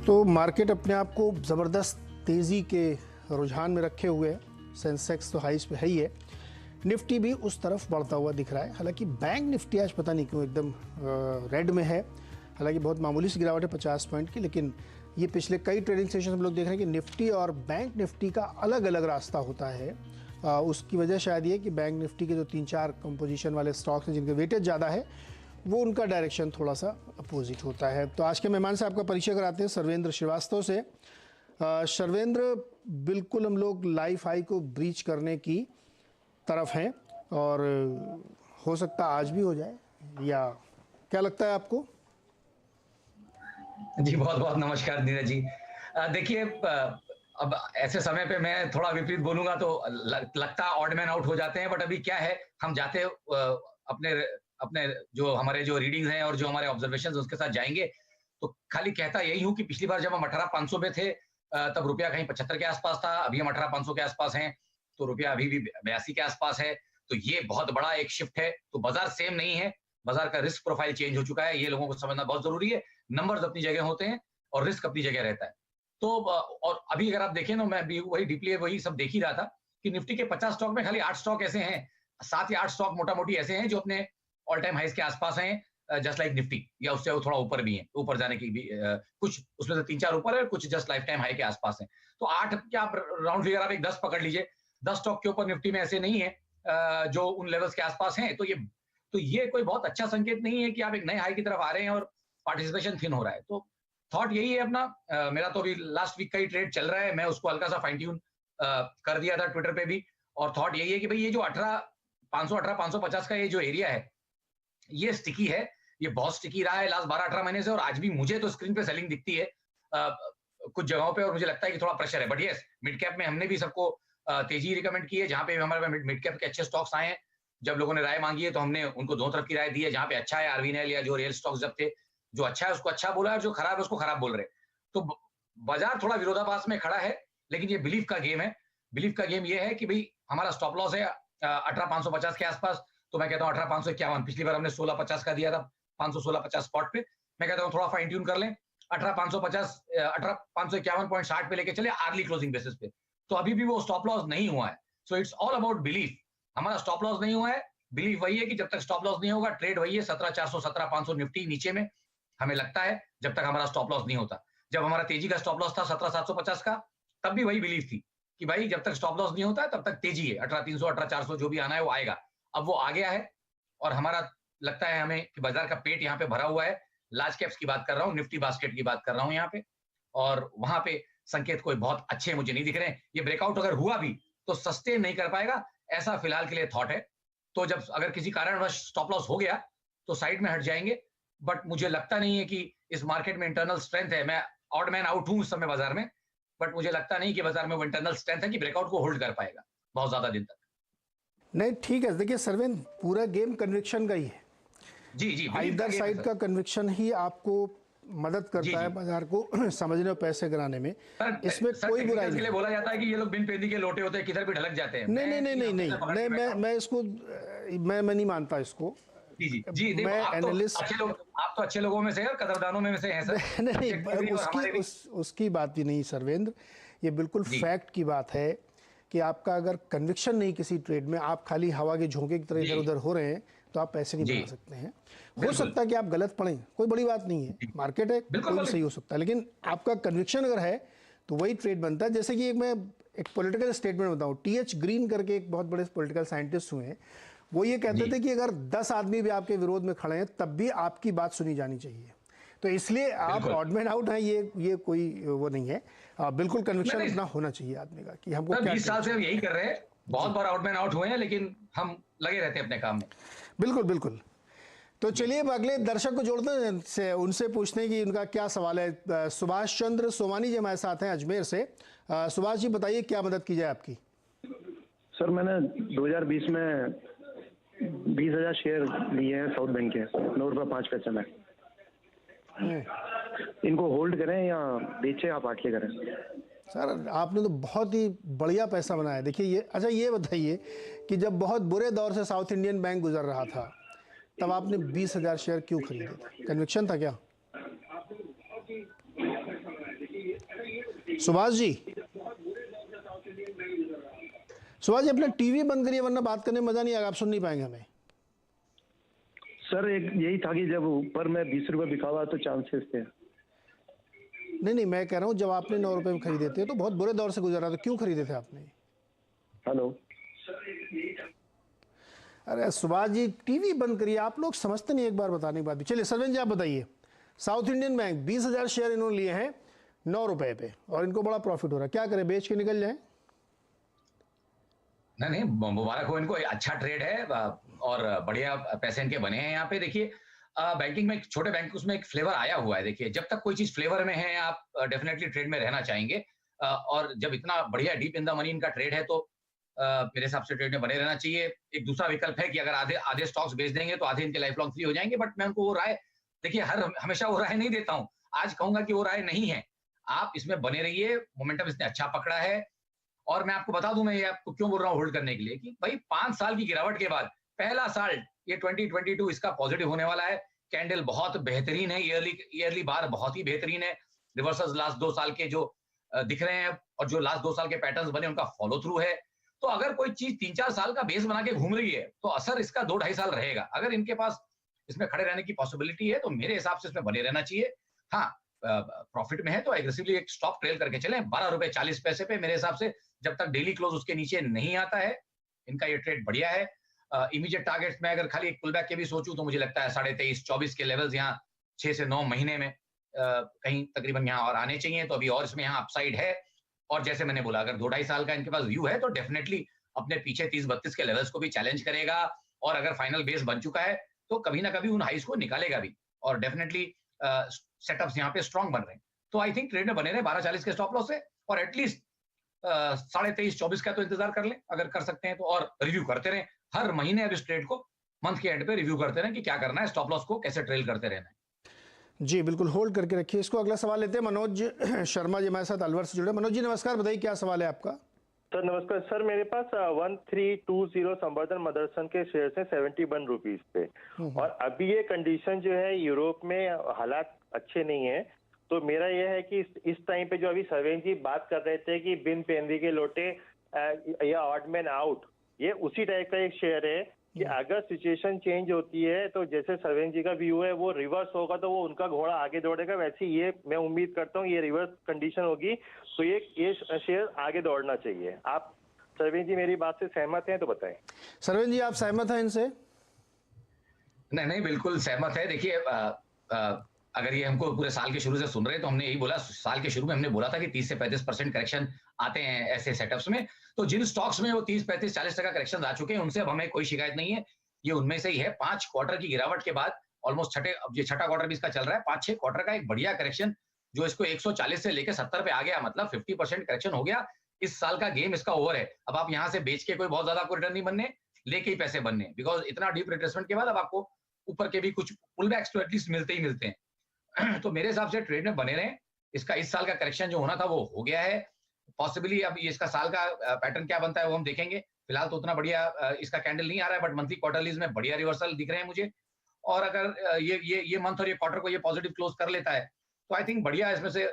तो मार्केट अपने आप को ज़बरदस्त तेज़ी के रुझान में रखे हुए है। सेंसेक्स तो हाईस पे है ही है, निफ्टी भी उस तरफ बढ़ता हुआ दिख रहा है। हालांकि बैंक निफ्टी आज पता नहीं क्यों एकदम रेड में है। हालांकि बहुत मामूली सी गिरावट है 50 पॉइंट की, लेकिन ये पिछले कई ट्रेडिंग सेशन हम लोग देख रहे हैं कि निफ्टी और बैंक निफ्टी का अलग अलग रास्ता होता है। उसकी वजह शायद ये कि बैंक निफ्टी के जो 3-4 कंपोजिशन वाले स्टॉक्स हैं जिनके वेटेज ज़्यादा है, वो उनका डायरेक्शन थोड़ा सा अपोजिट होता है। तो आज के मेहमान से आपका परिचय कराते हैं सर्वेंद्र श्रीवास्तव से। सर्वेंद्र, बिल्कुल हम लोग लाइफ हाई को ब्रीच करने की तरफ हैं और हो सकता आज भी हो जाए, या क्या लगता है आपको? जी बहुत बहुत नमस्कार नीरज जी। देखिए, अब ऐसे समय पे मैं थोड़ा विपरीत बोलूंगा तो लगता ऑड मैन आउट हो जाते हैं, बट अभी क्या है, हम जाते अपने अपने जो हमारे जो रीडिंग्स हैं और जो हमारे ऑब्जर्वेशंस उसके साथ जाएंगे, तो खाली कहता यही हूं कि पिछली बार जब हम 18,500 में थे तब रुपया कहीं 75 के आसपास था। अभी हम 18,500 के आसपास हैं तो रुपया अभी भी 82 के आसपास है। तो ये बहुत बड़ा एक शिफ्ट है। तो बाजार सेम नहीं है, बाजार का रिस्क प्रोफाइल चेंज हो चुका है। ये लोगों को समझना बहुत जरूरी है। नंबर्स अपनी जगह होते हैं और रिस्क अपनी जगह रहता है। तो और अभी अगर आप देखें ना, मैं भी वही डीपली वही सब देख ही रहा था कि निफ्टी के 50 स्टॉक में खाली 8 स्टॉक ऐसे हैं, 7 या 8 स्टॉक मोटा मोटी ऐसे हैं जो अपने ऑल टाइम हाइज के आसपास हैं, जस्ट लाइक निफ्टी, या उससे थोड़ा ऊपर भी हैं, ऊपर जाने की भी कुछ उसमें से 3-4 ऊपर है, कुछ जस्ट लाइफ टाइम हाई के आसपास हैं। तो 8 क्या, आप राउंड फिगर आप एक 10 पकड़ लीजिए, 10 स्टॉक के ऊपर निफ्टी में ऐसे नहीं है जो उन लेवल्स के आसपास हैं। तो ये कोई बहुत अच्छा संकेत नहीं है कि आप एक नए हाई की तरफ आ रहे हैं और पार्टिसिपेशन थिन हो रहा है। तो थॉट यही है अपना, मेरा तो अभी लास्ट वीक का ही ट्रेड चल रहा है, मैं उसको हल्का सा फाइन ट्यून कर दिया था ट्विटर पे भी। और थॉट यही है कि भाई ये जो 18,550 का ये जो एरिया है, ये स्टिकी है, ये बहुत स्टिकी रहा है लास्ट 12-18 महीने से। और आज भी मुझे तो स्क्रीन पे सेलिंग दिखती है कुछ जगहों पे, और मुझे लगता है कि थोड़ा प्रेशर है। बट यस, मिड कैप में हमने भी सबको तेजी रिकमेंड की है। जहां पे हमारे मिड कैप के अच्छे स्टॉक्स आए हैं, जब लोगों ने राय मांगी है तो हमने उनको दोनों तरफ की राय दी है। जहां पे अच्छा है आरवीएनएल या जो रियल स्टॉक्स जब थे, जो अच्छा है उसको अच्छा बोला है और जो खराब है उसको खराब बोल रहे। तो बाजार थोड़ा विरोधाभास में खड़ा है, लेकिन ये बिलीफ का गेम है। बिलीफ का गेम ये है कि भाई हमारा स्टॉप लॉस है 18,550 के आसपास। तो मैं कहता हूँ 18,551, पिछली बार हमने 1650 का दिया था 516.50 स्पॉट पे। मैं कहता हूँ थोड़ा फाइन ट्यून कर लें, 18,550 18,551.60 पे लेके चले अर्ली क्लोजिंग बेसिस पे। तो अभी भी वो स्टॉप लॉस नहीं हुआ है। So it's all about belief. हमारा स्टॉप लॉस नहीं हुआ है, बिलीफ वही है कि जब तक स्टॉप लॉस नहीं होगा, ट्रेड वही है 17,400 17,500 निफ्टी नीचे में हमें लगता है, जब तक हमारा स्टॉप लॉस नहीं होता। जब हमारा तेजी का स्टॉप लॉस था 17,750 का, तब भी वही बिलीफ थी कि भाई जब तक स्टॉप लॉस नहीं होता है तब तक तेजी है, 18,300 18,400 जो भी आना है वो आएगा। अब वो आ गया है और हमारा लगता है हमें कि बाजार का पेट यहाँ पे भरा हुआ है। लार्ज कैप्स की बात कर रहा हूँ, निफ्टी बास्केट की बात कर रहा हूँ यहाँ पे, और वहां पे संकेत कोई बहुत अच्छे मुझे नहीं दिख रहे हैं। ये ब्रेकआउट अगर हुआ भी तो सस्टेन नहीं कर पाएगा, ऐसा फिलहाल के लिए थॉट है। तो जब अगर किसी कारणवश स्टॉप लॉस हो गया तो साइड में हट जाएंगे। बट मुझे लगता नहीं है कि इस मार्केट में इंटरनल स्ट्रेंथ है। मैं ऑड मैन आउट हूं इस समय बाजार में, बट मुझे लगता नहीं कि बाजार में वो इंटरनल स्ट्रेंथ है कि ब्रेकआउट को होल्ड कर पाएगा बहुत ज्यादा दिन तक। नहीं, ठीक है। देखिए सर्वेंद्र, पूरा गेम कन्विक्शन का ही है। जी इधर साइड का कन्विक्शन ही आपको मदद करता है बाजार को समझने और पैसे कराने में। इसमें कोई बुराई नहीं। के लिए बोला जाता है कि ये लोग बिन पेंदी के लोटे होते हैं, किधर भी ढलक जाते हैं। नहीं, मैं इसको मैं नहीं मानता इसको। जी मैं एनालिस्ट, आप तो अच्छे लोगों में से हैं, कदरदानों में से हैं सर। नहीं, उसकी बात ही नहीं सर्वेंद्र, ये बिल्कुल फैक्ट की बात है कि आपका अगर कन्विक्शन नहीं किसी ट्रेड में, आप खाली हवा के झोंके की तरह इधर उधर हो रहे हैं, तो आप पैसे नहीं बना सकते हैं। हो सकता है कि आप गलत पढ़ें, कोई बड़ी बात नहीं है, मार्केट है, कोई भी सही हो सकता है, लेकिन आपका कन्विक्शन अगर है तो वही ट्रेड बनता है। जैसे कि मैं एक पॉलिटिकल स्टेटमेंट बताऊं, टी.एच. ग्रीन करके एक बहुत बड़े पॉलिटिकल साइंटिस्ट हुए हैं, वो ये कहते थे कि अगर 10 आदमी भी आपके विरोध में खड़े हैं तब भी आपकी बात सुनी जानी चाहिए। तो इसलिए आप ऑडमैन आउट हैं, ये कोई वो नहीं है। बिल्कुल कन्विक्शन अपना होना चाहिए आदमी का कि हमको क्या। 20 साल से हम यही कर रहे हैं, बहुत बार ऑडमैन आउट हुए हैं, लेकिन हम लगे रहते हैं अपने काम में। बिल्कुल। तो चलिए अगले दर्शक को जोड़ते हैं, उनसे पूछते हैं कि उनका क्या सवाल है। सुभाष चंद्र सोमानी जी हमारे साथ हैं अजमेर से। सुभाष जी बताइए, क्या मदद की जाए आपकी? सर, मैंने 2020 में 20,000 शेयर लिए हैं साउथ बैंक के, 9 रुपये 5 पैसे में। इनको होल्ड करें या बेचे, आप आके करें? सर आपने तो बहुत ही बढ़िया पैसा बनाया। देखिए ये, अच्छा ये बताइए कि जब बहुत बुरे दौर से साउथ इंडियन बैंक गुजर रहा था, तब आपने 20,000 शेयर क्यों खरीदे थे? कन्विक्शन था क्या? सुभाष जी, सुभाष जी अपना टीवी बंद करिए वरना बात करने में मजा नहीं आएगा, आप सुन नहीं पाएंगे हमें। सर एक यही था कि जब ऊपर में 20 रुपए बिका हुआ तो चांसेस थे। नहीं, मैं कह रहा हूँ जब आपने 9 रुपए में खरीदे थे तो बहुत बुरे दौर से गुजरा था, क्यों खरीदे थे आपने? हेलो, अरे सुभाष जी टीवी बंद करिए, आप लोग समझते नहीं एक बार बताने के बाद भी। चलिए सरवन जी आप बताइए, साउथ इंडियन बैंक 20,000 शेयर इन्होंने लिए हैं 9 रुपए पे और इनको बड़ा प्रॉफिट हो रहा है, क्या करें, बेच के निकल जाए? नहीं, मुबारक हो इनको, अच्छा ट्रेड है और बढ़िया पैसे इनके बने हैं यहाँ पे। देखिए बैंकिंग में छोटे बैंक उसमें एक फ्लेवर आया हुआ है। देखिए जब तक कोई चीज फ्लेवर में है आप डेफिनेटली ट्रेड में रहना चाहेंगे, और जब इतना बढ़िया डीप इन द मनी इनका ट्रेड है तो मेरे हिसाब से ट्रेड में बने रहना चाहिए। एक दूसरा विकल्प है कि अगर आधे आधे स्टॉक्स बेच देंगे तो आधे इनके लाइफ लॉन्ग फ्री हो जाएंगे, बट मैं उनको वो राय, देखिए हमेशा वो राय नहीं देता हूँ, आज कहूंगा कि वो राय नहीं है। आप इसमें बने रहिए, मोमेंटम इसने अच्छा पकड़ा है। और मैं आपको बता दूं, मैं ये आपको क्यों बोल रहा हूँ होल्ड करने के लिए, कि भाई 5 साल की गिरावट के बाद पहला साल ये 2022 इसका पॉजिटिव होने वाला है। कैंडल बहुत बेहतरीन है, ईयरली बार बहुत ही बेहतरीन है। रिवर्सल्स लास्ट 2 साल के जो दिख रहे हैं और जो लास्ट 2 साल के पैटर्न्स बने उनका फॉलो थ्रू है। तो अगर कोई चीज 3-4 साल का बेस बना के घूम रही है तो असर इसका 2-2.5 साल रहेगा। अगर इनके पास इसमें खड़े रहने की पॉसिबिलिटी है तो मेरे हिसाब से इसमें बने रहना चाहिए। हाँ, प्रॉफिट में है तो एग्रेसिवली एक स्टॉप ट्रेल करके चलें 12 रुपए 40 पैसे पे। मेरे हिसाब से जब तक डेली क्लोज उसके नीचे नहीं आता है इनका ये ट्रेड बढ़िया है। इमीडिएट टारगेट्स में अगर खाली एक पुल बैक के भी सोचूं तो मुझे लगता है 23.5-24 के लेवल्स यहाँ 6 से 9 महीने में कहीं तकरीबन यहाँ और आने चाहिए। तो अभी और इसमें यहाँ अपसाइड है। और जैसे मैंने बोला अगर 2-2.5 साल का इनके पास व्यू है तो डेफिनेटली अपने पीछे 30-32 के लेवल्स को भी चैलेंज करेगा। और अगर फाइनल बेस बन चुका है तो कभी ना कभी उन हाइस को निकालेगा भी। और डेफिनेटली सेटअप्स यहाँ पे स्ट्रॉन्ग बन रहे हैं। तो आई थिंक ट्रेड में बने रहे 12-40 के स्टॉप लॉस है और एटलीस्ट 23.5-24 का तो इंतजार कर लें अगर कर सकते हैं तो। और रिव्यू करते रहें हर महीने, अब इस ट्रेड को मंथ के एंड पे रिव्यू करते रहें कि क्या करना है, स्टॉप लॉस को कैसे ट्रेल करते रहना है। जी बिल्कुल, होल्ड करके रखिए इसको। अगला सवाल लेते हैं, मनोज शर्मा जी हमारे साथ अलवर से जुड़े। मनोज जी नमस्कार, बताइए क्या सवाल है आपका? सर नमस्कार सर, मेरे पास 1320 संवर्धन मदरसन के शेयर हैं 71 रुपीज पे। और अभी ये कंडीशन जो है यूरोप में हालात अच्छे नहीं है, तो मेरा यह है कि इस टाइम पे जो अभी सरवेन जी बात कर रहे थे कि बिन पेंदी के लोटे या ऑड मैन आउट, ये उसी टाइप का एक शेयर है कि अगर सिचुएशन चेंज होती है तो जैसे सरवेन जी का व्यू है वो रिवर्स होगा तो वो उनका घोड़ा आगे दौड़ेगा, वैसे ये मैं उम्मीद करता हूँ ये रिवर्स कंडीशन होगी तो ये शेयर आगे दौड़ना चाहिए। आप सरवेन जी मेरी बात से सहमत हैं तो बताएं। सरवेन जी आप सहमत हैं इनसे? नहीं, बिल्कुल सहमत है। देखिए अगर ये हमको पूरे साल के शुरू से सुन रहे हैं तो हमने यही बोला, साल के शुरू में हमने बोला था कि 30 से 35% करेक्शन आते हैं ऐसे सेटअप्स में। तो जिन स्टॉक्स में वो 30, 35, 40% करेक्शन आ चुके हैं उनसे अब हमें कोई शिकायत नहीं है। ये उनमें से ही है। 5 क्वार्टर की गिरावट के बाद ऑलमोस्ट अब ये छठा क्वार्टर भी इसका चल रहा है, 5-6 क्वार्टर का एक बढ़िया करेक्शन जो इसको 140 से लेकर 70 पे आ गया, मतलब 50% करेक्शन हो गया। इस साल का गेम इसका ओवर है। अब आप यहाँ से बेच के कोई बहुत ज्यादा आपको रिटर्न नहीं बनने, लेके ही पैसे बनने, बिकॉज इतना डीप रिट्रेसमेंट के बाद अब आपको ऊपर के भी कुछ पुल बैक्स तो एटलीस्ट मिलते ही मिलते हैं। तो मेरे हिसाब से ट्रेड में बने रहे। इसका इस साल का करेक्शन जो होना था वो हो गया है। पॉसिबली अब ये इसका साल का पैटर्न क्या बनता है वो हम देखेंगे। फिलहाल तो उतना बढ़िया इसका कैंडल नहीं आ रहा है, बट मंथली क्वार्टरलीज में बढ़िया रिवर्सल दिख रहे हैं मुझे। और अगर ये मंथ और ये क्वार्टर को ये पॉजिटिव क्लोज कर लेता है तो आई थिंक बढ़िया, इसमें से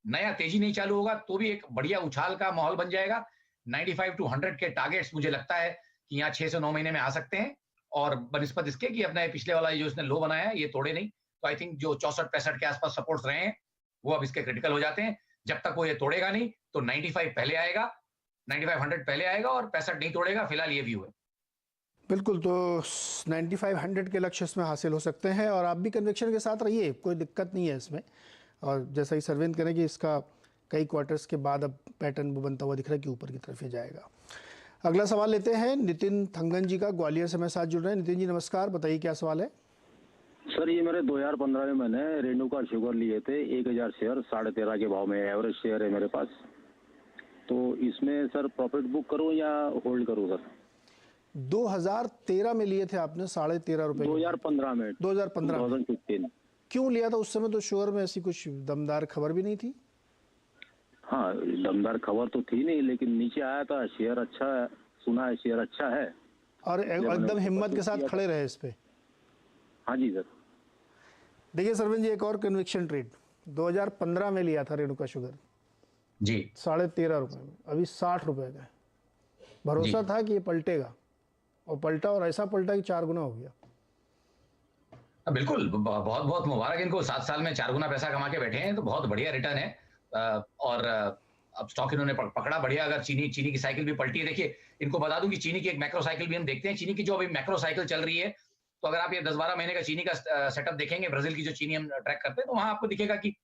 नया तेजी नहीं चालू होगा तो भी एक बढ़िया उछाल का माहौल बन जाएगा। 95 to 100 के टारगेट्स मुझे लगता है कि यहाँ 6 से 9 महीने में आ सकते हैं। और बनिस्पत इसके कि अपना पिछले वाला जो इसने लो बनाया है ये तोड़े नहीं, तो आई थिंक जो 64-65 के आसपास सपोर्ट्स रहे हैं वो अब इसके क्रिटिकल हो जाते हैं। जब तक वो ये तोड़ेगा नहीं तो 95 पहले आएगा, 95-100 पहले आएगा और 65 नहीं तोड़ेगा। फिलहाल ये व्यू है। बिल्कुल, तो 95-100 के लक्ष्य इसमें हासिल हो सकते हैं और आप भी कन्विक्शन के साथ रहिए, कोई दिक्कत नहीं है इसमें। और जैसा ही सरवेन करें कि इसका कई क्वार्टर्स के बाद अब पैटर्न वो बनता हुआ दिख रहा है कि ऊपर की तरफ ही जाएगा। अगला सवाल लेते हैं, नितिन थंगन जी का ग्वालियर से मेरे साथ जुड़ रहे हैं। नितिन जी नमस्कार, बताइए क्या सवाल है? सर ये मेरे 2015 में मैंने रेणुका शुगर लिए थे 1000 शेयर 13.5 के भाव में, एवरेज शेयर है मेरे पास। तो इसमें सर प्रॉफिट बुक करूं या होल्ड करूं सर? 2013 में लिए थे आपने 13.5 रुपए? 2015 में। 2015 क्यों लिया था? उस समय तो शुगर में ऐसी कुछ दमदार खबर भी नहीं थी। हाँ दमदार खबर तो थी नहीं, लेकिन नीचे आया था शेयर, अच्छा सुना है शेयर अच्छा है और एकदम हिम्मत के साथ खड़े रहे इस पे। हाँ जी सर। देखिए सरवन जी, एक और कन्विक्शन ट्रेड 2015 में लिया था रेणुका शुगर जी 13.5 रुपए में, अभी 60 रुपए का है। भरोसा था कि ये पलटेगा और पलटा, और ऐसा पलटा कि 4 गुना हो गया। बिल्कुल, बहुत बहुत मुबारक इनको, 7 साल में 4 गुना पैसा कमा के बैठे हैं, तो बहुत बढ़िया रिटर्न है। और अब स्टॉक इन्होंने पकड़ा बढ़िया। अगर चीनी की साइकिल भी पलटी है, देखिए इनको बता दूं कि चीनी की एक मैक्रो साइकिल भी हम देखते हैं। चीनी की जो अभी मैक्रो साइकिल चल रही है, तो अगर आप ये 10-12 महीने का चीनी का सेटअप देखेंगे, ब्राजील की जो चीनी हम ट्रैक करते हैं, तो वहां आपको दिखेगा कि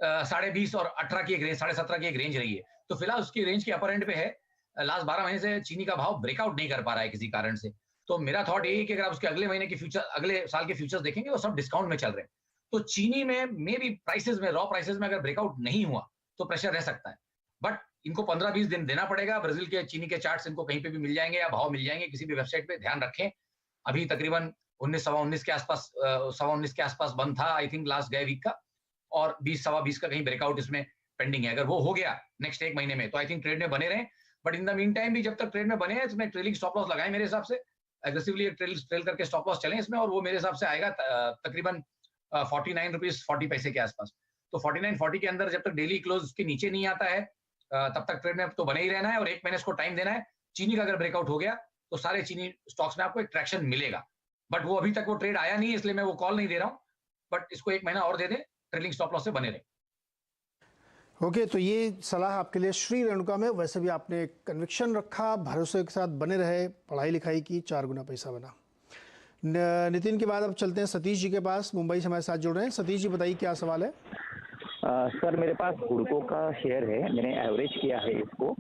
20.5 और 18 की एक रेंज, 17.5 की एक रेंज रही है। तो फिलहाल उसकी रेंज के अपर एंड पे है। लास्ट 12 महीने से चीनी का भाव ब्रेकआउट नहीं कर पा रहा है किसी कारण से। तो मेरा थॉट यही है कि अगर आप उसके अगले महीने की फ्यूचर, अगले साल के फ्यूचर्स देखेंगे, वो सब डिस्काउंट में चल रहे हैं। तो चीनी में मे बी प्राइसेस में, रॉ प्राइसेस में अगर ब्रेकआउट नहीं हुआ तो प्रेशर रह सकता है, बट इनको 15-20 दिन देना पड़ेगा। ब्राजील के चीनी के चार्ट्स इनको कहीं पे भी मिल जाएंगे या भाव मिल जाएंगे किसी भी वेबसाइट पे, ध्यान रखें। अभी तकरीबन 19-19 के आसपास, 19 के आसपास बंद था आई थिंक लास्ट गए वीक का, और 20-20 का कहीं ब्रेकआउट इसमें पेंडिंग है। अगर वो हो गया नेक्स्ट 1 महीने में, तो आई थिंक ट्रेड में बने रहें। But in the mean time भी जब तक ट्रेड में बने हैं, इसमें ट्रेलिंग स्टॉप लॉस लगाएं मेरे हिसाब से, एग्रेसिवली ट्रेल करके स्टॉप लॉस चलें इसमें, और वो मेरे हिसाब से आएगा तकरीबन 49 रुपीज 40 पैसे के आसपास। तो 49-40 के अंदर जब तक डेली क्लोज के नीचे नहीं आता है, तब तक ट्रेड में तो बने ही रहना है, और 1 महीने इसको टाइम देना है। चीनी का अगर ब्रेकआउट हो गया तो सारे चीनी स्टॉक्स में आपको एक ट्रैक्शन मिलेगा, बट वो अभी तक वो ट्रेड आया नहीं है, इसलिए मैं वो कॉल नहीं दे रहा हूँ। बट इसको 1 महीना और दे दें, ट्रेलिंग स्टॉप लॉस से बने रहे। ओके, तो ये सलाह आपके लिए श्री रेणुका में। वैसे भी आपने कन्विक्शन रखा, भरोसे के साथ बने रहे, पढ़ाई लिखाई की, 4 गुना पैसा बना। नितिन के बाद अब चलते हैं सतीश जी के पास, मुंबई से हमारे साथ जुड़ रहे हैं। सतीश जी बताइए क्या सवाल है। सर मेरे पास हुडको का शेयर है, मैंने एवरेज किया है इसको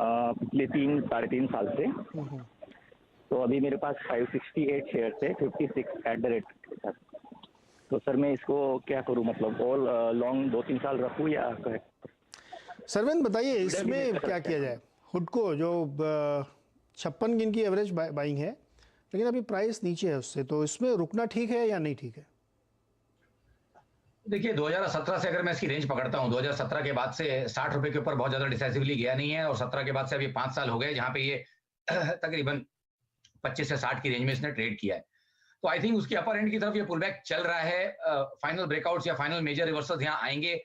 पिछले 3-3.5 साल से। तो अभी मेरे पास 568 शेयर है, 56 एट द रेट। तो सर मैं इसको क्या करूं, मतलब ऑल लॉन्ग 2-3 साल रखूं या सरवेंद बताइए इसमें क्या किया जाए। हुडको जो 56 की इनकी एवरेज बाइंग है, लेकिन अभी प्राइस नीचे है उससे, तो इसमें रुकना ठीक है या नहीं ठीक है। देखिए 2017 से अगर मैं इसकी रेंज पकड़ता हूं, 2017 के बाद से 60 रुपए के ऊपर बहुत ज्यादा डिसाइसिवली गया नहीं है, और 17 के बाद से अभी 5 साल हो गए जहां पे ये तकरीबन 25 से 60 की रेंज में इसने ट्रेड किया है। तो आई थिंक उसकी अपर एंड की तरफ ये पुल बैक चल रहा है। फाइनल ब्रेकआउट्स या फाइनल मेजर रिवर्सल्स यहाँ आएंगे,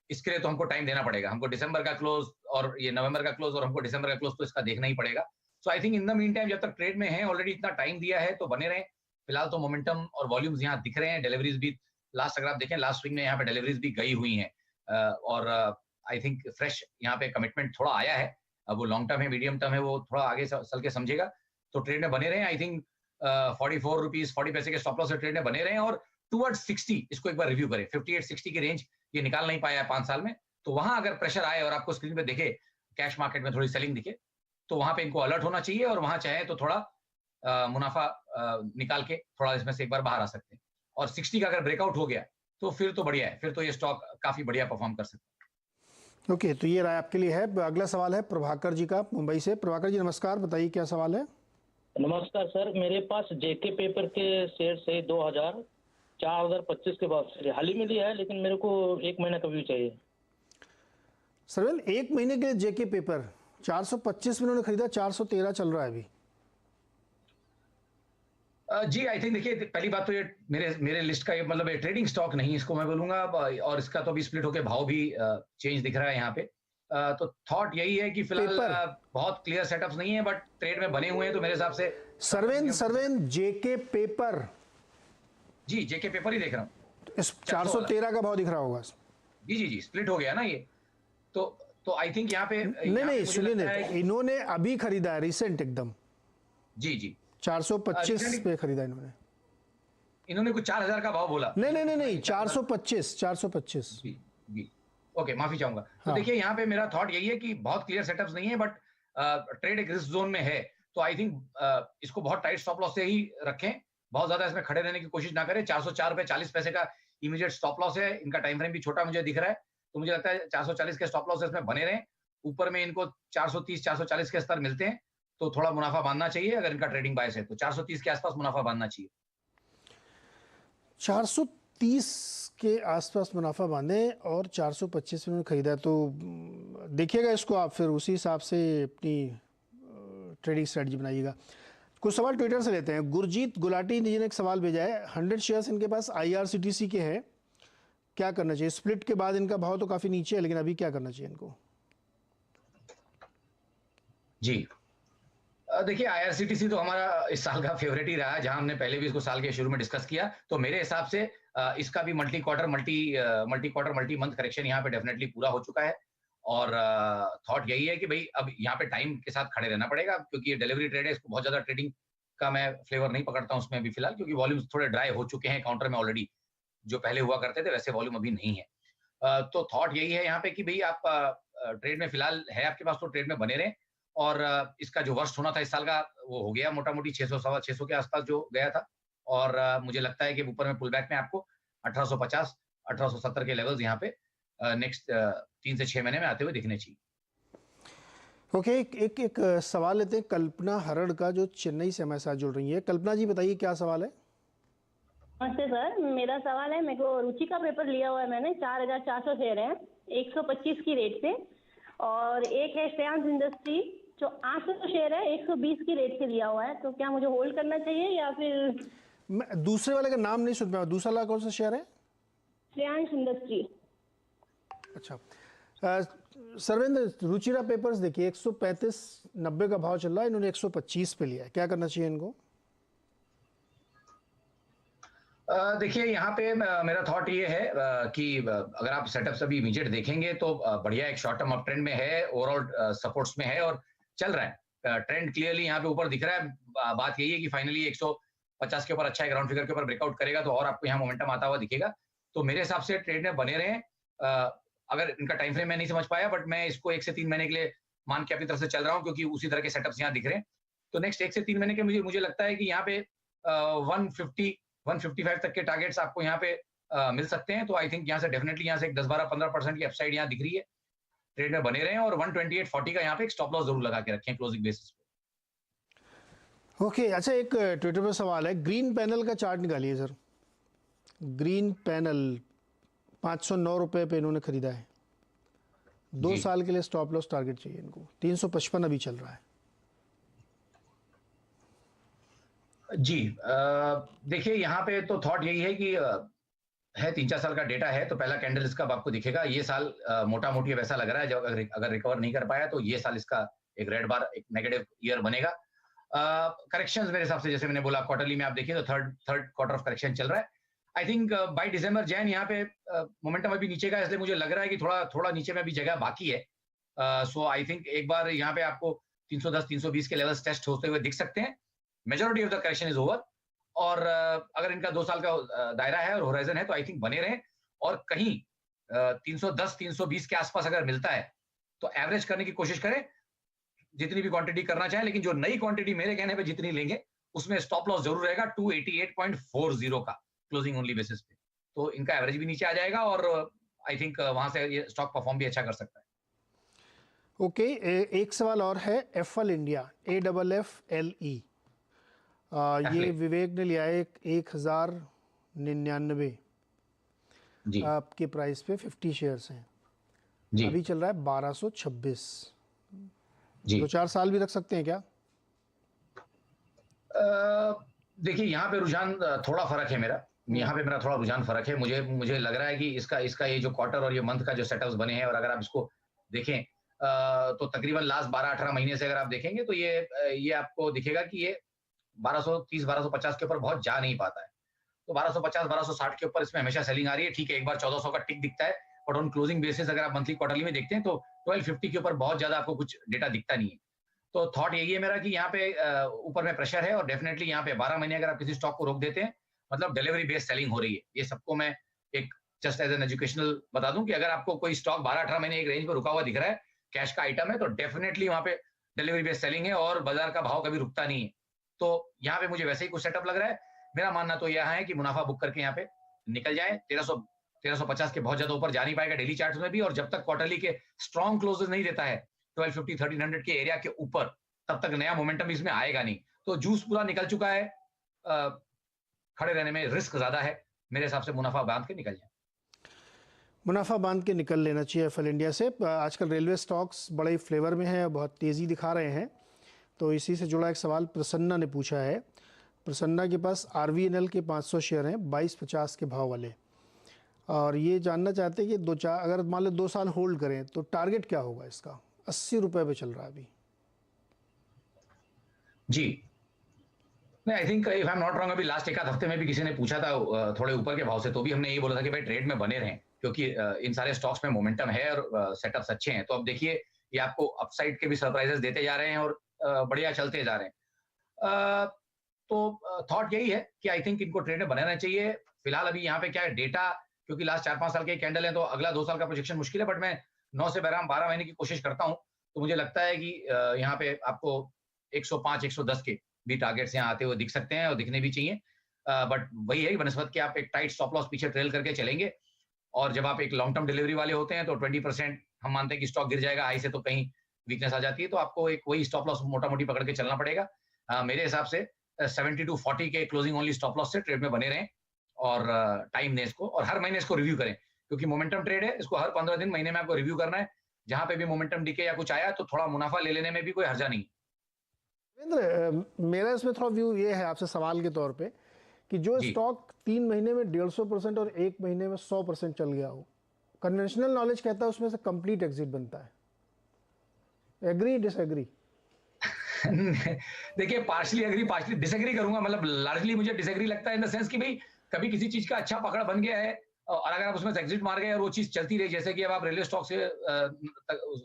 इसके लिए तो हमको टाइम देना पड़ेगा। हमको दिसंबर का क्लोज और ये नवंबर का क्लोज, और हमको दिसंबर का क्लोज तो इसका देखना ही पड़ेगा। So I think in the meantime जब तक ट्रेड में है, ऑलरेडी इतना टाइम दिया है, तो बने रहें। फिलहाल तो मोमेंटम और वॉल्यूम्स यहाँ दिख रहे हैं। डिलीवरीज भी लास्ट, अगर आप देखें लास्ट स्विंग में यहाँ पे डिलीवरीज भी गई हुई हैं, और आई थिंक फ्रेश यहाँ पे कमिटमेंट थोड़ा आया है। अब वो लॉन्ग टर्म है, मीडियम टर्म है, वो थोड़ा आगे चल के समझेगा। तो ट्रेड में बने रहे। आई थिंक 44 रुपीज 40 पैसे के स्टॉप लॉस से ट्रेड में बने रहे, और टुवर्ड्स 60 इसको एक बार रिव्यू करें। 58-60 की रेंज ये निकाल नहीं पाया है 5 साल में, तो वहां अगर प्रेशर आए और आपको स्क्रीन पे दिखे कैश मार्केट में थोड़ी सेलिंग दिखे, तो वहां पे इनको अलर्ट होना चाहिए, और वहां चाहे तो थोड़ा मुनाफा निकाल के थोड़ा इसमें से एक बार बाहर आ सकते हैं। और 60 का अगर ब्रेकआउट हो गया तो फिर तो बढ़िया है, फिर तो ये स्टॉक काफी बढ़िया परफॉर्म कर सकता है। ओके, तो ये राय आपके लिए है। अगला सवाल है प्रभाकर जी का, मुंबई से। प्रभाकर जी नमस्कार, बताइए क्या सवाल है। नमस्कार सर, मेरे पास जेके पेपर के शेयर है 2025 के बाद से हाल ही में लिया है, लेकिन मेरे को 1 महीना का व्यू चाहिए। सरवेल 1 महीने के लिए जेके पेपर 425 में उन्होंने खरीदा, 413 चल रहा है अभी। जी आई थिंक देखिए, पहली बात तो ये मेरे लिस्ट का ये मतलब ये ट्रेडिंग स्टॉक नहीं, इसको मैं बोलूंगा, और इसका तो अभी स्प्लिट होके भाव भी चेंज दिख रहा है यहाँ पे। तो थॉट यही है कि फिलहाल बहुत क्लियर सेटअप्स नहीं है, बट ट्रेड में बने हुए हैं, तो मेरे हिसाब से सरवेन जेके पेपर, जी जेके पेपर ही देख रहा हूँ। इस 413 का भाव दिख रहा होगा। जी स्प्लिट हो गया ना ये, तो आई थिंक यहाँ पे नहीं सुनिए, इन्होंने अभी खरीदा है रिसेंट एकदम। जी 425 पे खरीदा इन्होंने कुछ 4000 का भाव बोला। नहीं 425 जी ओके, माफी चाहूंगा। तो देखिए यहाँ पे मेरा थॉट यही है कि बहुत क्लियर सेटअप्स नहीं है, बट ट्रेड एक रिस्क जोन में है, तो आई थिंक इसको बहुत टाइट स्टॉप लॉस से ही रखें, बहुत ज्यादा इसमें खड़े रहने की कोशिश ना करें। 404 रुपए 40 पैसे का इमीडिएट स्टॉप लॉस है, इनका टाइम फ्रेम भी छोटा मुझे दिख रहा है, तो मुझे लगता है 440 के स्टॉप लॉस इसमें बने रहें। ऊपर में इनको 430-440 के स्तर मिलते हैं, तो थोड़ा मुनाफा बांधना चाहिए। अगर इनका ट्रेडिंग बायस है तो 430 के आसपास मुनाफा बांधना चाहिए। 430 के आसपास मुनाफा बांधे, और 425 में खरीदा, तो देखिएगा इसको आप, फिर उसी हिसाब से अपनी ट्रेडिंग स्ट्रेटजी बनाइएगा। कुछ सवाल ट्विटर से लेते हैं। गुरजीत गुलाटी जी ने एक सवाल भेजा है। 100 शेयर्स इनके पास IRCTC के हैं, क्या करना चाहिए? स्प्लिट के बाद इनका भाव तो काफ़ी नीचे है, लेकिन अभी क्या करना चाहिए इनको? जी, देखिए आईआरसीटीसी तो हमारा इस साल का फेवरेट ही रहा है, जहां हमने पहले भी इसको साल के शुरू में डिस्कस किया। तो मेरे हिसाब से इसका भी multi quarter multi month correction यहाँ पे डेफिनेटली पूरा हो चुका है। और थॉट यही है कि भाई अब यहाँ पे टाइम के साथ खड़े रहना पड़ेगा, क्योंकि ये डिलीवरी ट्रेड है, इसको बहुत ज्यादा ट्रेडिंग का मैं फ्लेवर नहीं पकड़ता हूँ उसमें अभी फिलहाल, क्योंकि वॉल्यूम्स थोड़े ड्राई हो चुके हैं काउंटर में ऑलरेडी। जो पहले हुआ करते थे वैसे वॉल्यूम अभी नहीं है। तो थॉट यही है यहाँ पे कि भाई आप ट्रेड में फिलहाल है आपके पास, तो ट्रेड में बने रहें। और इसका जो वर्स्ट होना था इस साल का वो हो गया, मोटा मोटी 600 सवा 600 के आसपास जो गया था। और मुझे लगता है कि ऊपर में पुल बैक में आपको 1850 1870 के लेवल्स यहाँ पे नेक्स्ट 3 से 6 महीने में आते हुए दिखने चाहिए। ओके, एक सवाल लेते हैं कल्पना हरड़ का, जो चेन्नई से हमारे साथ जुड़ रही है। कल्पना जी बताइए क्या सवाल है? नमस्ते सर, मेरा सवाल है, मेरे को रुचि का पेपर लिया हुआ है मैंने, 4400 शेयर है 125 की रेट से। और एक है श्रेयांस इंडस्ट्री जो 800 शेयर है 120 की रेट से लिया हुआ है। तो क्या मुझे होल्ड करना चाहिए या फिर? मैं दूसरे वाले का नाम नहीं सुन पाया, दूसरा वाला कौन सा शेयर है? श्रेयांस इंडस्ट्री। अच्छा, सर्वेंद्र, रुचिरा पेपर्स देखिए 135.90 का भाव चल रहा है, इन्होंने 125 पे लिया है, क्या करना चाहिए इनको? देखिए यहाँ पे मेरा थॉट ये है कि अगर आप सेटअप्स अभी इमीडिएट देखेंगे तो बढ़िया एक शॉर्ट टर्म अप ट्रेंड में है, ओवरऑल सपोर्ट्स में है और चल रहा है। ट्रेंड क्लियरली यहाँ पे ऊपर दिख रहा है। बात यही है कि फाइनली 150 के ऊपर अच्छा एक राउंड फिगर के ऊपर ब्रेकआउट करेगा तो और आपको यहाँ मोमेंटम आता हुआ दिखेगा। तो मेरे हिसाब से ट्रेड में बने रहें। अगर इनका टाइम फ्रेम मैं नहीं समझ पाया, बट मैं इसको 1 से 3 महीने के लिए मान के अपनी तरफ से चल रहा हूँ, क्योंकि उसी तरह के सेटअप्स यहाँ दिख रहे हैं। तो नेक्स्ट 1 से 3 महीने के मुझे लगता है कि यहाँ पे 155 तक के टारगेट्स आपको यहाँ पे मिल सकते हैं। तो आई थिंक यहाँ से डेफिनेटली यहाँ से एक 10-12-15% की अपसाइड यहाँ दिख रही है। ट्रेड में बने रहें और 128.40 का यहाँ पे एक स्टॉप लॉस जरूर लगा के रखें क्लोजिंग बेसिस पे। ओके, अच्छा एक ट्विटर पर सवाल है, ग्रीन पैनल का चार्ट निकालिए सर। ग्रीन पैनल 509 रुपये पे इन्होंने खरीदा है, 2 साल के लिए स्टॉप लॉस टारगेट चाहिए इनको, 355 अभी चल रहा है। जी, देखिए यहाँ पे तो थॉट यही है कि है 3-4 साल का डेटा है, तो पहला कैंडल इसका आपको दिखेगा। ये साल मोटा मोटी वैसा लग रहा है, जब अगर रिकवर नहीं कर पाया तो ये साल इसका एक रेड बार, एक नेगेटिव ईयर बनेगा। करेक्शंस मेरे हिसाब से, जैसे मैंने बोला, क्वार्टरली में आप देखिए तो थर्ड क्वार्टर ऑफ करेक्शन चल रहा है। I think by December Jain यहाँ पे मोमेंटम अभी नीचे का, इसलिए मुझे लग रहा है कि थोड़ा नीचे में अभी जगह बाकी है। सो आई थिंक एक बार यहाँ पे आपको 310-320 के लेवल्स टेस्ट होते हुए दिख सकते हैं। Majority of the correction is over. और अगर इनका 2 साल का दायरा है और होराइजन है तो आई थिंक बने रहें। और कहीं 310-320 के आसपास अगर मिलता है तो एवरेज करने की कोशिश करें, जितनी भी क्वांटिटी करना चाहे। लेकिन जो नई क्वांटिटी मेरे कहने पे जितनी लेंगे उसमें स्टॉप लॉस जरूर रहेगा 288.40 का क्लोजिंग ओनली बेसिस पे। तो इनका एवरेज भी नीचे आ जाएगा और आई थिंक वहां से ये स्टॉक परफॉर्म भी अच्छा कर सकता है। ओके, एक सवाल और है, एफएल इंडिया, AFFLE, ये विवेक ने लिया है 1099 आपके प्राइस पे, 50 शेयर्स हैं जी। अभी चल रहा है 1226 जी। 2-4 साल भी रख सकते हैं क्या? देखिए यहाँ पे रुझान थोड़ा फर्क है मेरा, यहाँ पे मेरा थोड़ा रुझान फर्क है। मुझे लग रहा है कि इसका ये जो क्वार्टर और ये मंथ का जो सेटअप्स बने हैं, और अगर आप इसको देखें तो तकरीबन लास्ट 12-18 महीने से अगर आप देखेंगे तो ये आपको दिखेगा कि ये 1230-1250 के ऊपर बहुत जा नहीं पाता है। तो 1250-1260 के ऊपर इसमें हमेशा सेलिंग आ रही है। ठीक है, एक बार 1400 का टिक दिखता है, बट ऑन क्लोजिंग बेसिस अगर आप मंथली क्वार्टरली में देखते हैं तो 1250 के ऊपर बहुत ज्यादा आपको कुछ डेटा दिखता नहीं है। तो थॉट यही है मेरा कि यहाँ पे ऊपर में प्रेशर है और डेफिनेटली यहाँ पे 12 महीने अगर आप किसी स्टॉक को रोक देते हैं, मतलब डिलीवरी बेस्ड सेलिंग हो रही है। ये सबको मैं एक जस्ट एज एन एजुकेशनल बता दूं कि अगर आपको कोई स्टॉक 12-18 महीने एक रेंज पर रुका हुआ दिख रहा है, कैश का आइटम है, तो डेफिनेटली वहां पे डिलीवरी बेस्ड सेलिंग है और बाजार का भाव कभी रुकता नहीं है। तो यहाँ पे मुझे वैसे ही कुछ सेटअप लग रहा है। मेरा मानना तो यह है कि मुनाफा बुक करके यहाँ पे निकल जाए। 1350 के बहुत ज्यादा ऊपर जा नहीं पाएगा डेली चार्ट्स में भी, और जब तक क्वार्टरली के स्ट्रॉन्ग क्लोजेस नहीं देता है 1250-1300 के एरिया के ऊपर, तब तक नया मोमेंटम इसमें आएगा नहीं। तो जूस पूरा निकल चुका है, खड़े रहने में रिस्क ज्यादा है। मेरे हिसाब से मुनाफा बांध के निकल जाए, मुनाफा बांध के निकल लेना चाहिए एफएल इंडिया से। आजकल रेलवे स्टॉक्स बड़े ही फ्लेवर में हैं, बहुत तेज़ी दिखा रहे हैं। तो इसी से जुड़ा एक सवाल प्रसन्ना ने पूछा है। प्रसन्ना के पास RVNL के 500 शेयर हैं 22.50 के भाव वाले। और ये जानना चाहते हैं कि अगर मान लो 2 साल होल्ड करें तो टारगेट क्या होगा इसका? 80 रुपए पे चल रहा है अभी। जी नहीं, I think if I am not wrong, अभी लास्ट एक आध हफ्ते में भी किसी ने पूछा था थोड़े ऊपर के भाव से, तो भी हमने यही बोला था कि भाई ट्रेड में बने रहें, क्योंकि इन सारे स्टॉक्स में मोमेंटम है और सेटअप्स अच्छे हैं। तो अब देखिए ये आपको अपसाइड के भी सरप्राइजेस देते जा रहे हैं और बढ़िया चलते जा रहे हैं। तो थॉट यही है कि आई थिंक इनको ट्रेड में बने रहना चाहिए। फिलहाल अभी यहाँ पे क्या है, डेटा क्योंकि लास्ट 4-5 साल के कैंडल है तो अगला 2 साल का प्रोजेक्शन मुश्किल है, बट मैं 9 से 12 महीने की कोशिश करता हूँ। तो मुझे लगता है कि यहाँ पे आपको 105-110 के भी टारगेट्स यहाँ आते हुए दिख सकते हैं और दिखने भी चाहिए। बट वही है बनस्पत कि आप एक टाइट स्टॉप लॉस पीछे ट्रेल करके चलेंगे, और जब आप एक लॉन्ग टर्म डिलीवरी वाले होते हैं तो 20% हम मानते हैं कि स्टॉक गिर जाएगा हाई से, तो कहीं वीकनेस आ जाती है, तो आपको एक वही स्टॉप लॉस मोटा मोटी पकड़ के चलना पड़ेगा। मेरे हिसाब से 70 to 40 के क्लोजिंग ओनली स्टॉप लॉस से ट्रेड में बने रहें और टाइम दें इसको, और हर महीने इसको रिव्यू करें, क्योंकि मोमेंटम ट्रेड है, इसको हर 15 दिन महीने में आपको रिव्यू करना है। जहां पे भी मोमेंटम दिखे या कुछ आया तो थोड़ा मुनाफा ले लेने में भी कोई हर्जा नहीं। मेरा इसमें थोड़ा व्यू ये है आपसे सवाल के तौर पे कि जो स्टॉक 3 महीने में 150% और 1 महीने में 100% चल गया हो, कन्वेंशनल नॉलेज कहता है उसमें से कंप्लीट एग्जिट बनता है। Agree disagree? देखिए पार्शली एग्री पार्शली डिसएग्री करूंगा, मतलब लार्जली मुझे डिसएग्री लगता है इन द सेंस कि भाई कभी किसी चीज का अच्छा पकड़ बन गया है और अगर आप उसमें से एग्जिट मार गए और वो चीज चलती रही, जैसे कि अब आप रेलवे स्टॉक से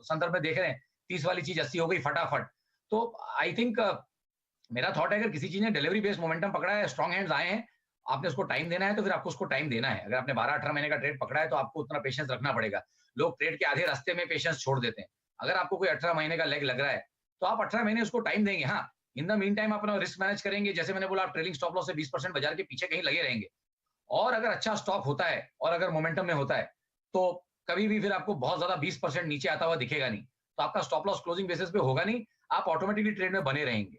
संदर्भ में देख रहे हैं 30 वाली चीज 80 हो गई फटाफट, तो आई थिंक मेरा थॉट है अगर किसी चीज ने डिलीवरी बेस्ड मोमेंटम पकड़ा है, स्ट्रॉन्ग हैंड्स आए हैं, आपने उसको टाइम देना है तो फिर आपको उसको टाइम देना है। अगर आपने 12-18 महीने का ट्रेड पकड़ा है तो आपको उतना पेशेंस रखना पड़ेगा। लोग ट्रेड के आधे रास्ते में पेशेंस छोड़ देते हैं। अगर आपको कोई 18 महीने का लेग लग रहा है तो आप 18 महीने उसको टाइम देंगे। हाँ, इन द मीन टाइम अपना रिस्क मैनेज करेंगे, जैसे मैंने बोला आप ट्रेलिंग स्टॉप लॉस से 20% बाजार के पीछे कहीं लगे रहेंगे, और अगर अच्छा स्टॉक होता है और अगर मोमेंटम में होता है तो कभी भी फिर आपको बहुत ज्यादा 20% नीचे आता हुआ दिखेगा नहीं, तो आपका स्टॉप लॉस क्लोजिंग बेसिस पे होगा नहीं, आप ऑटोमेटिकली ट्रेड में बने रहेंगे।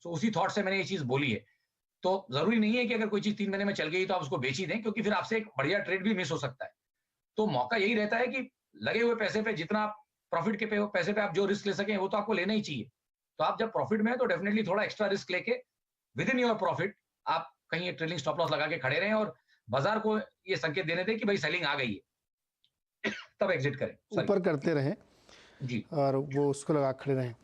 तो उसी थॉट से मैंने ये चीज बोली है। तो जरूरी नहीं है कि अगर कोई चीज 3 महीने में चल गई तो आप उसको बेच ही दें, क्योंकि फिर आपसे एक बढ़िया ट्रेड भी मिस हो सकता है। तो मौका यही रहता है कि लगे हुए पैसे पे जितना आप प्रॉफिट के पैसे पे आप जो रिस्क ले सकें वो तो आपको लेना ही चाहिए। तो आप जब प्रॉफिट में है तो डेफिनेटली थोड़ा एक्स्ट्रा रिस्क लेके विद इन योर प्रॉफिट आप कहीं ट्रेलिंग स्टॉप लॉस लगा के खड़े रहें और बाजार को ये संकेत देने दें कि भाई सेलिंग आ गई है, तब एग्जिट करें, ऊपर करते रहें जी, और वो उसको लगा खड़े रहें।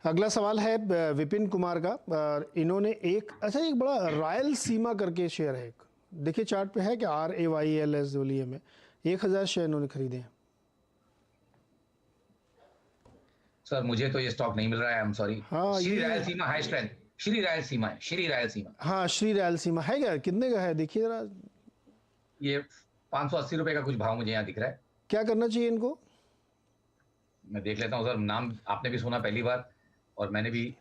अगला सवाल है विपिन कुमार का। इन्होंने एक बड़ा रायल सीमा करके शेयर है, देखिए चार्ट पे है कि RAYLS में 1000 शेयर इन्होंने खरीदे हैं। सर मुझे तो ये स्टॉक नहीं मिल रहा है, आई एम सॉरी। हाँ, श्री रायल सीमा हाई स्ट्रेंथ, श्री रायल सीमा है, श्री रायल सीमा। हाँ, श्री रायल सीमा है क्या? कितने का है देखिए जरा। ये 580 रुपए का कुछ भाव मुझे यहाँ दिख रहा है। क्या करना चाहिए इनको? मैं देख लेता हूँ सर, नाम आपने भी सुना पहली बार और मैंने भी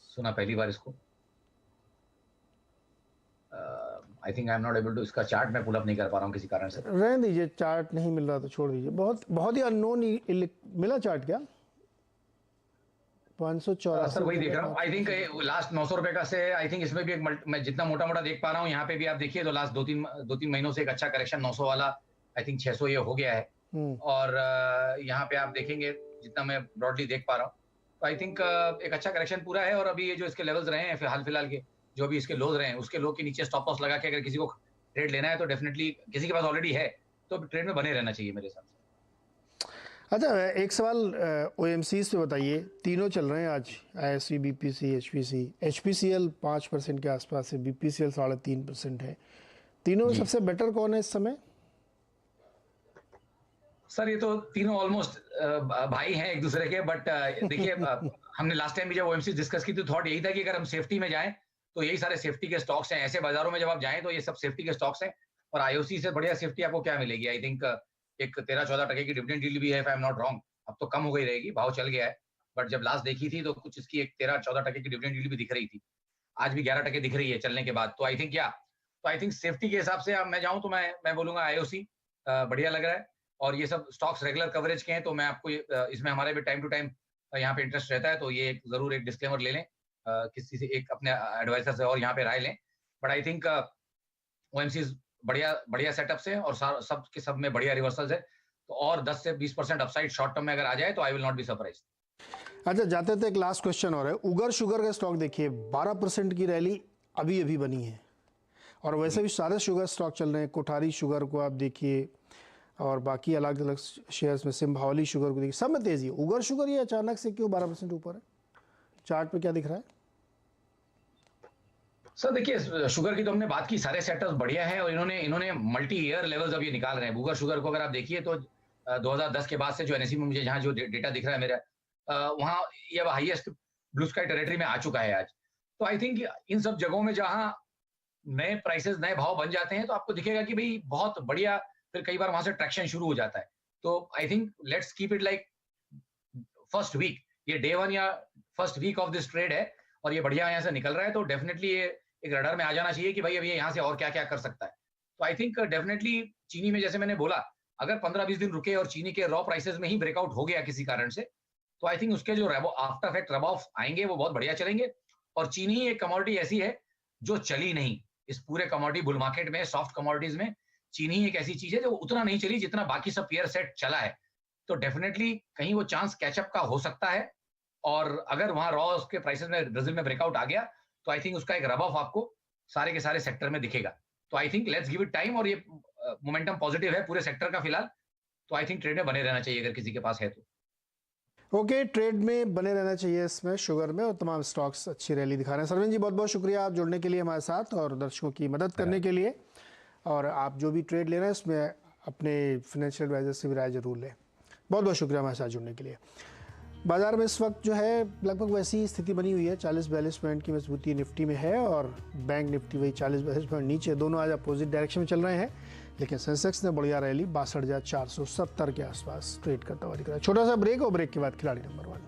सुना पहली बार इसको। I think I am not able to, इसका चार्ट मैं पुल अप नहीं कर पा रहा हूँ किसी कारण से। रहने दीजिए, चार्ट नहीं मिल रहा तो छोड़ दीजिए। बहुत ही अननोन मिला चार्ट क्या? 584 सर वही देख रहा हूँ। आई थिंक लास्ट 900 रुपए का से आई थिंक इसमें भी एक मैं जितना मोटा मोटा देख पा रहा हूँ यहाँ पे भी आप देखिए तो लास्ट 2-3 महीनों से एक अच्छा करेक्शन 900 वाला आई थिंक 600 ये हो गया है। और यहाँ पे आप देखेंगे जितना मैं ब्रॉडली देख पा रहा हूँ तो आई थिंक एक अच्छा करेक्शन पूरा है। और अभी ये जो इसके लेवल्स रहे हैं हाल फिलहाल के जो भी इसके लोज रहे हैं उसके लो के नीचे स्टॉप लॉस लगा के अगर किसी को ट्रेड लेना है तो डेफिनेटली किसी के पास ऑलरेडी है तो ट्रेड में बने रहना चाहिए मेरे हिसाब से। अच्छा, एक सवाल OMCs पे बताइए, तीनों चल रहे हैं आज, ISE, BPC, HPC। HPCL 5% के आसपास है, BPCL 3.5% है। तीनों में सबसे बेटर कौन है इस समय? सर ये तो तीनों ऑलमोस्ट भाई हैं एक दूसरे के, बट देखिए हमने लास्ट टाइम भी जब OMCs डिस्कस की थी थॉट यही था कि अगर हम सेफ्टी में जाएं तो यही सारे सेफ्टी के स्टॉक्स हैं। ऐसे बाजारों में जब आप जाएं तो ये सब सेफ्टी के स्टॉक्स हैं और IOC से बढ़िया सेफ्टी आपको क्या मिलेगी? आई थिंक एक 13-14% की डिविडेंड डील भी है, if I am not wrong. अब तो कम हो गई रहेगी, भाव चल गया है, बट जब लास्ट देखी थी तो कुछ इसकी एक 13-14% की डिविडेंड डील भी दिख रही थी। आज भी 11% दिख रही है चलने के बाद। तो आई थिंक सेफ्टी के हिसाब से अब मैं जाऊं तो मैं बोलूंगा IOC बढ़िया लग रहा है। और ये सब स्टॉक्स रेगुलर कवरेज के हैं तो मैं आपको इसमें हमारे भी टाइम टू टाइम यहाँ पे इंटरेस्ट रहता है, तो ये जरूर एक डिस्क्लेमर ले लें किसी से, एक अपने एडवाइजर से और यहाँ पे राय लें। बट आई थिंक OMCs बढ़िया सेटअप से और सब के सब में बढ़िया रिवर्सल्स है, तो और 10 से 20% अपसाइड शॉर्ट टर्म में अगर आ जाए तो I will not be surprise. अच्छा, जाते थे एक लास्ट क्वेश्चन और है, उगर शुगर का स्टॉक देखिए 12% की रैली अभी बनी है और वैसे भी सारे शुगर स्टॉक चल रहे हैं, कोठारी शुगर को आप देखिए और बाकी अलग अलग शेयर्स में सिम्भावली शुगर को देखिए, सब में तेज़ी है। उगर शुगर ये अचानक से क्यों 12% ऊपर है? चार्ट पे क्या दिख रहा है? सर देखिए, शुगर की तो हमने बात की, सारे सेक्टर्स बढ़िया है और इन्होंने मल्टी ईयर लेवल्स अब ये निकाल रहे हैं। उगर शुगर को अगर आप देखिए तो 2010 के बाद से जो एनएसई में मुझे जहाँ जो डेटा दिख रहा है मेरा, वहाँ ये हाईएस्ट ब्लू स्काई टेरिटरी में आ चुका है आज। तो आई थिंक इन सब जगहों में जहाँ नए प्राइसेस, नए भाव बन जाते हैं तो आपको दिखेगा कि भाई बहुत बढ़िया, फिर कई बार वहां से ट्रैक्शन शुरू हो जाता है। तो I think let's keep it like first week, ये डे 1 या first week of this trade है और ये बढ़िया यहाँ से निकल रहा है, तो डेफिनेटली ये एक रडार में आ जाना चाहिए कि भाई अभी यहाँ से और क्या क्या कर सकता है। तो आई थिंक डेफिनेटली चीनी में, जैसे मैंने बोला, अगर 15-20 दिन रुके और चीनी के रॉ प्राइसेस में ही ब्रेकआउट हो गया किसी कारण से, तो आई थिंक उसके जो आफ्टर इफेक्ट रब ऑफ आएंगे वो बहुत बढ़िया चलेंगे। और चीनी एक कमोडिटी ऐसी है जो चली नहीं इस पूरे कमोडिटी बुल मार्केट में, सॉफ्ट कमोडिटीज में चीनी एक ऐसी चीज है जो उतना नहीं चली जितना बाकी सब पेयर सेट चला है। तो डेफिनेटली कहीं वो चांस कैचअप का हो सकता है और अगर वहां रॉ उसके प्राइसेस में ब्राजील में ब्रेकआउट आ गया तो आई थिंक उसका एक रब ऑफ आपको सारे के सारे सेक्टर में दिखेगा। तो I think let's give it time और ये मोमेंटम पॉजिटिव है पूरे सेक्टर का फिलहाल, तो आई थिंक ट्रेड में बने रहना चाहिए अगर किसी के पास है तो। ओके, ट्रेड में बने रहना चाहिए इसमें, शुगर में, और तमाम स्टॉक्स अच्छी रैली दिखा रहे हैं। सरवीन जी बहुत बहुत शुक्रिया आप जुड़ने के लिए हमारे साथ और दर्शकों की मदद करने के लिए। और आप जो भी ट्रेड ले रहे हैं उसमें अपने फाइनेंशियल एडवाइजर से भी राय जरूर लें। बहुत बहुत शुक्रिया हमारे साथ जुड़ने के लिए। बाजार में इस वक्त जो है लगभग वैसी स्थिति बनी हुई है, 40-42 पॉइंट की मजबूती निफ्टी में है और बैंक निफ्टी वही 40-42 पॉइंट नीचे, दोनों आज अपोजिट डायरेक्शन में चल रहे हैं। लेकिन सेंसेक्स ने बढ़िया रैली 62,470 के आसपास ट्रेड करता हुआ दिख रहा है। छोटा सा ब्रेक और ब्रेक के बाद खिलाड़ी नंबर 1।